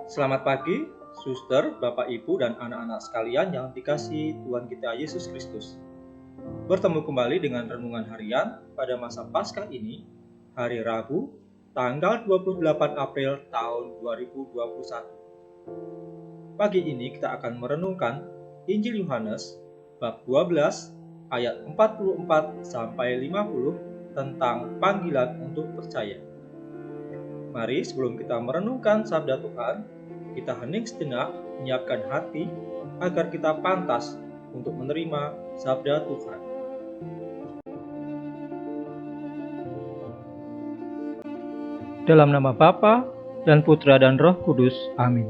Selamat pagi, suster, bapak ibu, dan anak-anak sekalian yang dikasihi Tuhan kita Yesus Kristus. Bertemu kembali dengan renungan harian pada masa Paskah ini, hari Rabu, tanggal 28 April tahun 2021. Pagi ini kita akan merenungkan Injil Yohanes bab 12 ayat 44 sampai 50 tentang panggilan untuk percaya. Mari sebelum kita merenungkan sabda Tuhan, kita hening sejenak, menyiapkan hati agar kita pantas untuk menerima sabda Tuhan. Dalam nama Bapa dan Putra dan Roh Kudus, amin.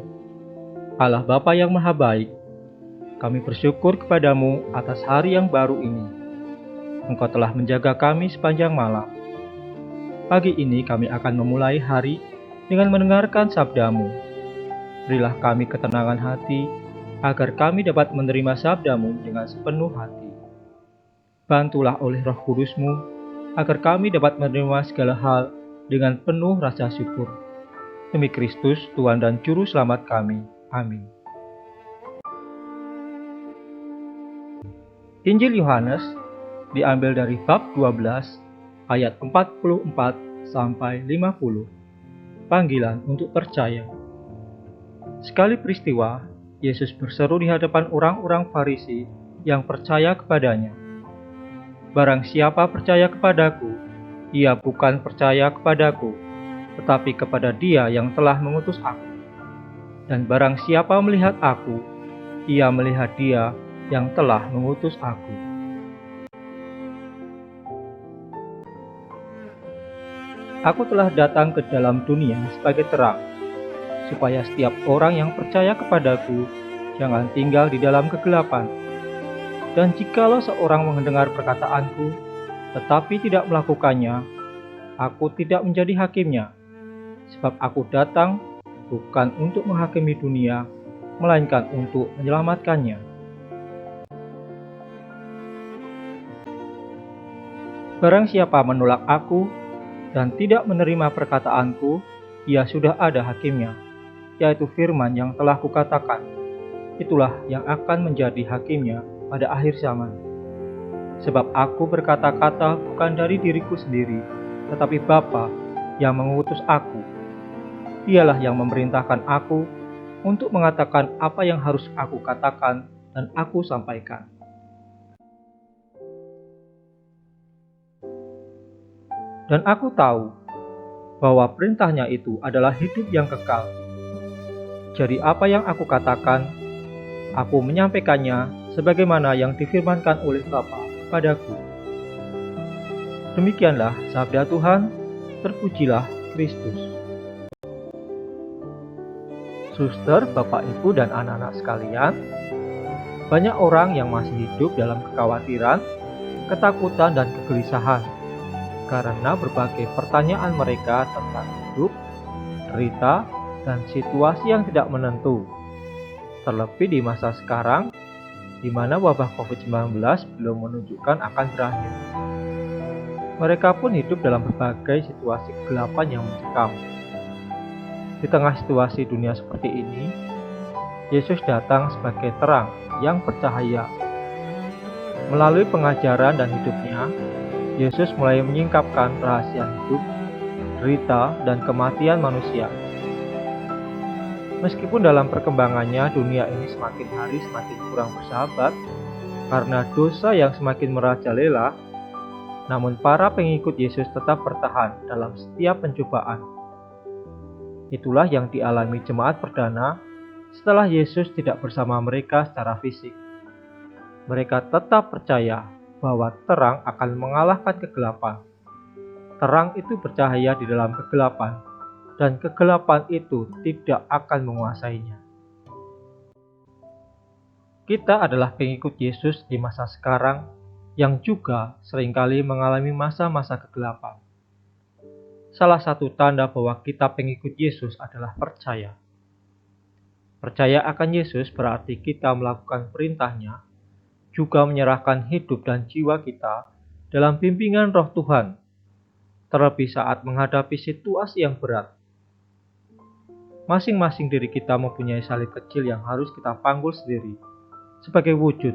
Allah Bapa yang Maha Baik, kami bersyukur kepadamu atas hari yang baru ini. Engkau telah menjaga kami sepanjang malam. Pagi ini kami akan memulai hari dengan mendengarkan sabdamu. Berilah kami ketenangan hati, agar kami dapat menerima sabdamu dengan sepenuh hati. Bantulah oleh Roh Kudus-Mu, agar kami dapat menerima segala hal dengan penuh rasa syukur. Demi Kristus, Tuhan dan Juru Selamat kami. Amin. Injil Yohanes diambil dari bab 12 ayat 44 sampai 50. Panggilan untuk percaya. Sekali peristiwa, Yesus berseru di hadapan orang-orang Farisi yang percaya kepadanya. Barang siapa percaya kepadaku, ia bukan percaya kepadaku, tetapi kepada Dia yang telah mengutus aku. Dan barang siapa melihat aku, ia melihat Dia yang telah mengutus aku. Aku telah datang ke dalam dunia sebagai terang, supaya setiap orang yang percaya kepadaku jangan tinggal di dalam kegelapan. Dan jikalau seorang mendengar perkataanku, tetapi tidak melakukannya, aku tidak menjadi hakimnya. Sebab aku datang bukan untuk menghakimi dunia, melainkan untuk menyelamatkannya. Barang siapa menolak aku dan tidak menerima perkataanku, ia sudah ada hakimnya, yaitu firman yang telah kukatakan. Itulah yang akan menjadi hakimnya pada akhir zaman. Sebab aku berkata-kata bukan dari diriku sendiri, tetapi Bapa yang mengutus aku. Dialah yang memerintahkan aku untuk mengatakan apa yang harus aku katakan dan aku sampaikan. Dan aku tahu bahwa perintahnya itu adalah hidup yang kekal. Jadi apa yang aku katakan, aku menyampaikannya sebagaimana yang difirmankan oleh Bapa kepadaku. Demikianlah sabda Tuhan, terpujilah Kristus. Suster, Bapak, Ibu, dan anak-anak sekalian, banyak orang yang masih hidup dalam kekhawatiran, ketakutan, dan kegelisahan karena berbagai pertanyaan mereka tentang hidup, derita, dan situasi yang tidak menentu. Terlebih di masa sekarang, di mana wabah COVID-19 belum menunjukkan akan berakhir. Mereka pun hidup dalam berbagai situasi kegelapan yang mencekam. Di tengah situasi dunia seperti ini, Yesus datang sebagai terang yang bercahaya. Melalui pengajaran dan hidupnya, Yesus mulai menyingkapkan rahasia hidup, derita, dan kematian manusia. Meskipun dalam perkembangannya dunia ini semakin hari semakin kurang bersahabat karena dosa yang semakin merajalela, namun para pengikut Yesus tetap bertahan dalam setiap pencobaan. Itulah yang dialami jemaat perdana setelah Yesus tidak bersama mereka secara fisik. Mereka tetap percaya bahwa terang akan mengalahkan kegelapan. Terang itu bercahaya di dalam kegelapan, dan kegelapan itu tidak akan menguasainya. Kita adalah pengikut Yesus di masa sekarang yang juga seringkali mengalami masa-masa kegelapan. Salah satu tanda bahwa kita pengikut Yesus adalah percaya. Percaya akan Yesus berarti kita melakukan perintahnya, juga menyerahkan hidup dan jiwa kita dalam bimbingan Roh Tuhan, terlebih saat menghadapi situasi yang berat. masing-masing diri kita mempunyai salib kecil yang harus kita panggul sendiri, sebagai wujud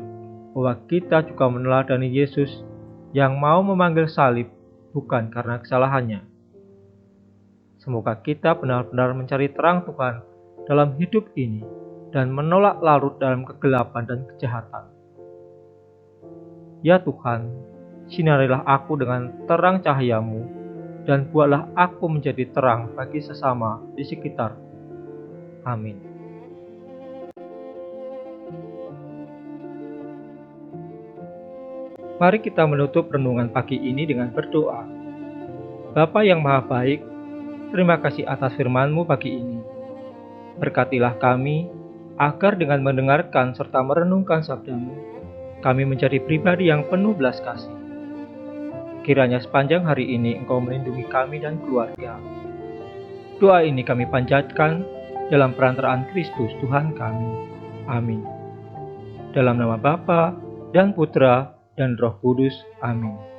bahwa kita juga meneladani Yesus yang mau memanggil salib bukan karena kesalahannya. Semoga kita benar-benar mencari terang Tuhan dalam hidup ini dan menolak larut dalam kegelapan dan kejahatan. Ya Tuhan, sinarilah aku dengan terang cahayamu dan buatlah aku menjadi terang bagi sesama di sekitar. Amin. Mari kita menutup renungan pagi ini dengan berdoa. Bapa yang Maha Baik, terima kasih atas firman-Mu pagi ini. Berkatilah kami, agar dengan mendengarkan serta merenungkan sabda-Mu, kami menjadi pribadi yang penuh belas kasih. Kiranya sepanjang hari ini Engkau melindungi kami dan keluarga. Doa ini kami panjatkan dalam perantaraan Kristus Tuhan kami. Amin. Dalam nama Bapa dan Putra dan Roh Kudus. Amin.